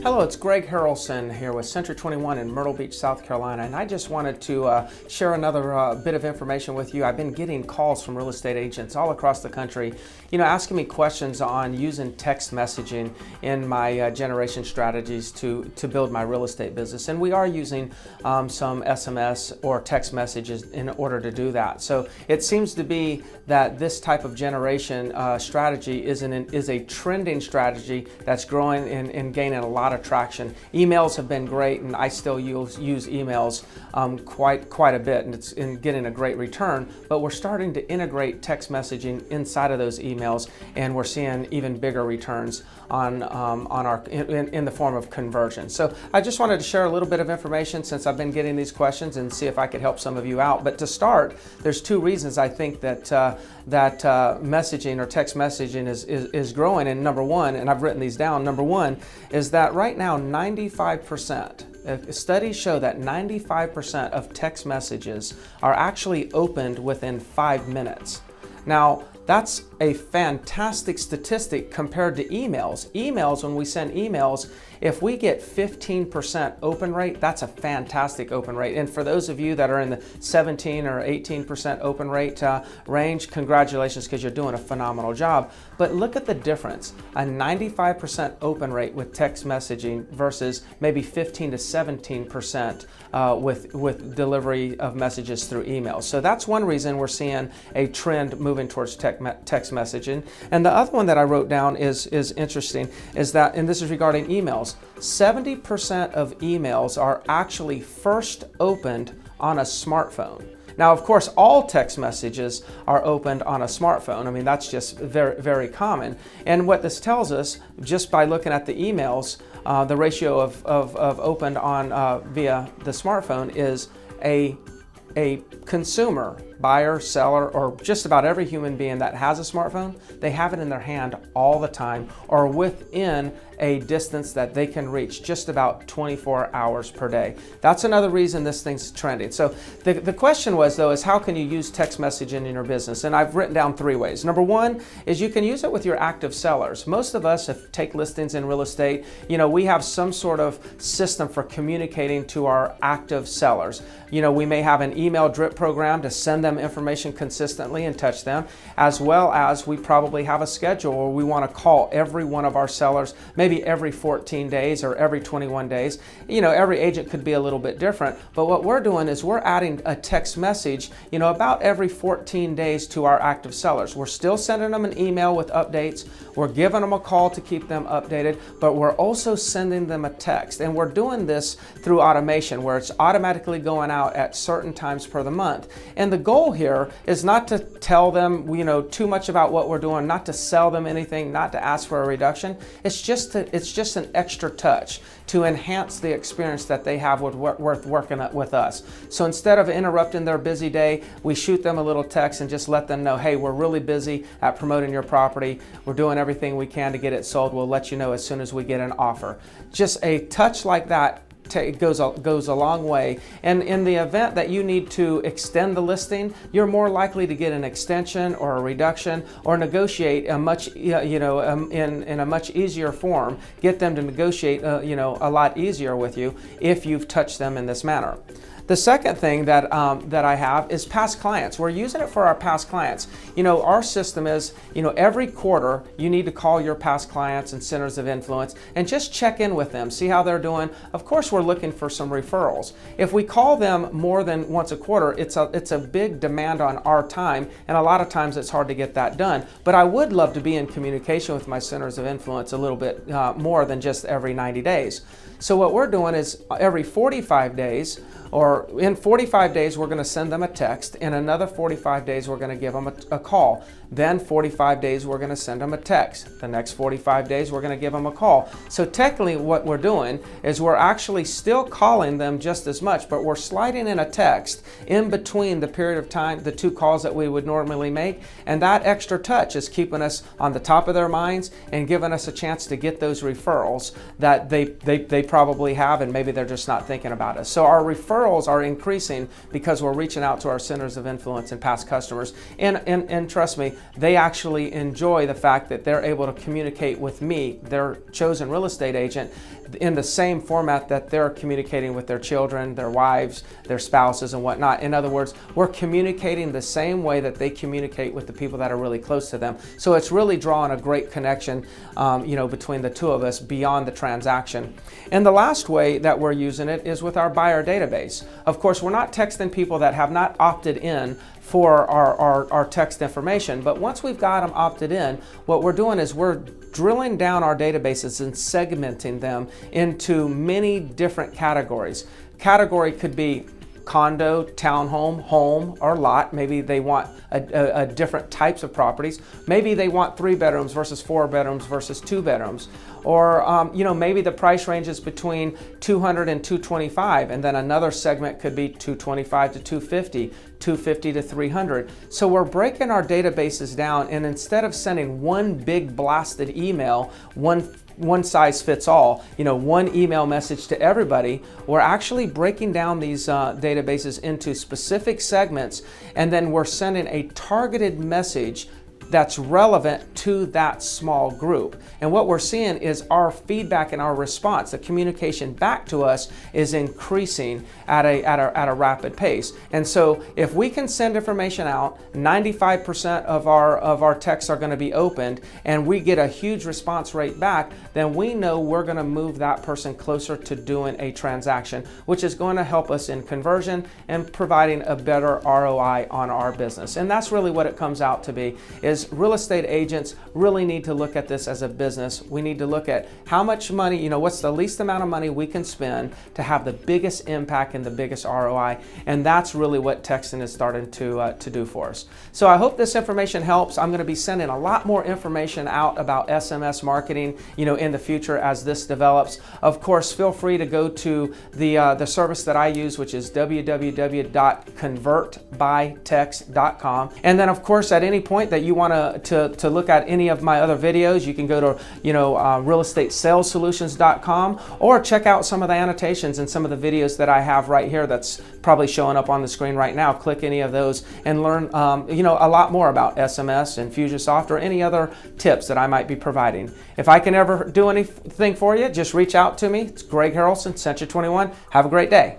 Hello, it's Greg Harrelson here with Century 21 in Myrtle Beach, South Carolina, and I just wanted to share another bit of information with you. I've been getting calls from real estate agents all across the country, asking me questions on using text messaging in my generation strategies to build my real estate business. And we are using some SMS or text messages in order to do that. So it seems to be that this type of generation strategy is a trending strategy that's growing and gaining a lot of traction. Emails have been great, and I still use emails quite a bit, and it's in getting a great return. But we're starting to integrate text messaging inside of those emails, and we're seeing even bigger returns on our in the form of conversion. So I just wanted to share a little bit of information since I've been getting these questions and see if I could help some of you out. But to start, there's two reasons I think that messaging or text messaging is growing. And number one, and I've written these down, number one is that right now 95%, studies show that 95% of text messages are actually opened within 5 minutes. Now, that's a fantastic statistic compared to emails. Emails, when we send emails, if we get 15% open rate, that's a fantastic open rate. And for those of you that are in the 17 or 18% open rate range, congratulations, because you're doing a phenomenal job. But look at the difference, a 95% open rate with text messaging versus maybe 15 to 17% with delivery of messages through emails. So that's one reason we're seeing a trend moving towards text messaging. And the other one that I wrote down is interesting, is that, and this is regarding emails, 70% of emails are actually first opened on a smartphone. Now, of course, all text messages are opened on a smartphone. I mean, that's just very, very common. And what this tells us, just by looking at the emails, the ratio of opened on via the smartphone is a consumer, buyer, seller, or just about every human being that has a smartphone, they have it in their hand all the time or within a distance that they can reach just about 24 hours per day. That's another reason this thing's trending. So the question was, though, is how can you use text messaging in your business? And I've written down 3 ways. Number one is you can use it with your active sellers. Most of us, if take listings in real estate, we have some sort of system for communicating to our active sellers. We may have an email drip program to send them information consistently and touch them, as well as we probably have a schedule where we want to call every one of our sellers, maybe every 14 days or every 21 days. Every agent could be a little bit different, but what we're doing is we're adding a text message, about every 14 days to our active sellers. We're still sending them an email with updates. We're giving them a call to keep them updated, but we're also sending them a text. And we're doing this through automation where it's automatically going out at certain times per the month. And the goal here is not to tell them, too much about what we're doing, not to sell them anything, not to ask for a reduction. It's just an extra touch to enhance the experience that they have with working with us. So instead of interrupting their busy day, we shoot them a little text and just let them know, hey, we're really busy at promoting your property. We're doing everything we can to get it sold. We'll let you know as soon as we get an offer. Just a touch like that goes a long way. And in the event that you need to extend the listing, you're more likely to get an extension or a reduction or negotiate a much in a much easier form. Get them to negotiate a lot easier with you if you've touched them in this manner. The second thing that I have is past clients. We're using it for our past clients. Our system is, every quarter you need to call your past clients and centers of influence and just check in with them, see how they're doing. Of course, we're looking for some referrals. If we call them more than once a quarter, it's a big demand on our time, and a lot of times it's hard to get that done. But I would love to be in communication with my centers of influence a little bit more than just every 90 days. So what we're doing is every 45 days, or in 45 days, we're going to send them a text. In another 45 days, we're going to give them a call. Then 45 days, we're going to send them a text. The next 45 days, we're going to give them a call. So technically what we're doing is we're actually still calling them just as much, but we're sliding in a text in between the period of time, the 2 calls that we would normally make. And that extra touch is keeping us on the top of their minds and giving us a chance to get those referrals that they probably have, and maybe they're just not thinking about us. So our referrals are increasing because we're reaching out to our centers of influence and past customers. And trust me, they actually enjoy the fact that they're able to communicate with me, their chosen real estate agent, in the same format that they're communicating with their children, their wives, their spouses, and whatnot. In other words, we're communicating the same way that they communicate with the people that are really close to them. So it's really drawing a great connection, between the two of us beyond the transaction. And the last way that we're using it is with our buyer database. Of course, we're not texting people that have not opted in for our text information, but once we've got them opted in, what we're doing is we're drilling down our databases and segmenting them into many different categories. Category could be condo, townhome, home, or lot. Maybe they want a different types of properties. Maybe they want 3 bedrooms versus 4 bedrooms versus 2 bedrooms. Or maybe the price range is between 200 and 225, and then another segment could be 225 to 250, 250 to 300. So we're breaking our databases down, and instead of sending one big blasted email, one size fits all, one email message to everybody, we're actually breaking down these databases into specific segments, and then we're sending a targeted message that's relevant to that small group. And what we're seeing is our feedback and our response, the communication back to us, is increasing at a rapid pace. And so if we can send information out, 95% of our texts are going to be opened, and we get a huge response rate back, then we know we're going to move that person closer to doing a transaction, which is going to help us in conversion and providing a better ROI on our business. And that's really what it comes out to be, is real estate agents really need to look at this as a business. We need to look at how much money, what's the least amount of money we can spend to have the biggest impact and the biggest ROI. And that's really what texting is starting to do for us. So I hope this information helps. I'm going to be sending a lot more information out about SMS marketing, in the future as this develops. Of course, feel free to go to the service that I use, which is www.convertbytext.com. And then, of course, at any point that you want to look at any of my other videos, you can go to realestatesalessolutions.com, or check out some of the annotations and some of the videos that I have right here that's probably showing up on the screen right now. Click any of those and learn a lot more about SMS and Fusionsoft or any other tips that I might be providing. If I can ever do anything for you, just reach out to me. It's Greg Harrelson, Century 21. Have a great day.